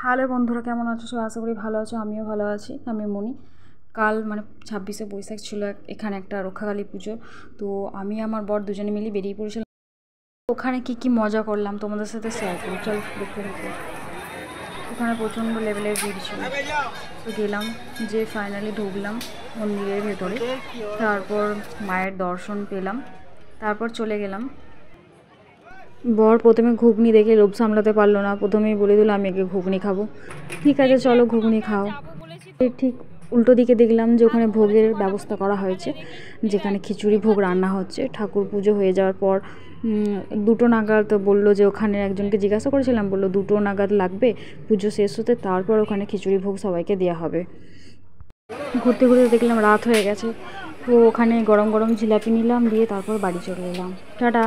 Hello বন্ধুরা, কেমন আছো? সবাই আশা করি ভালো আছো। আমিও ভালো আছি। আমি মনি। কাল মানে 26শে বৈশাখ ছিল এখানে একটা রক্ষাকালী পুজো। তো আমি আমার বর দুজনে মিলে বেরিয়ে পড়েছিলাম। ওখানে কি মজা করলাম তোমাদের সাথে শেয়ার করি, চল দেখতে থাকো। ওখানে প্রচণ্ড লেভেলের ভিড় ছিল। তো গেলাম, যে ফাইনালি ঢুকলাম মন্দিরের ভেতরে। তারপর মায়ের দর্শন পেলাম, তারপর চলে গেলাম। বর প্রথমে ঘুগনি দেখে লোভ সামলাতে পারলো না, প্রথমেই বলে দিল আমি একে ঘুগনি খাবো। ঠিক আছে চলো ঘুগনি খাও। ঠিক উল্টো দিকে দেখলাম যে ওখানে ভোগের ব্যবস্থা করা হয়েছে, যেখানে খিচুড়ি ভোগ রান্না হচ্ছে। ঠাকুর পুজো হয়ে যাওয়ার পর 2টো নাগাদ তো বললো, যে ওখানে একজনকে জিজ্ঞাসা করেছিলাম, বললো 2টো নাগাদ লাগবে পুজো শেষ হতে, তারপর ওখানে খিচুড়ি ভোগ সবাইকে দেওয়া হবে। ঘুরতে ঘুরতে দেখলাম রাত হয়ে গেছে। তো ওখানে গরম গরম জিলাপি নিলাম, দিয়ে তারপর বাড়ি চলে এলাম। টাটা।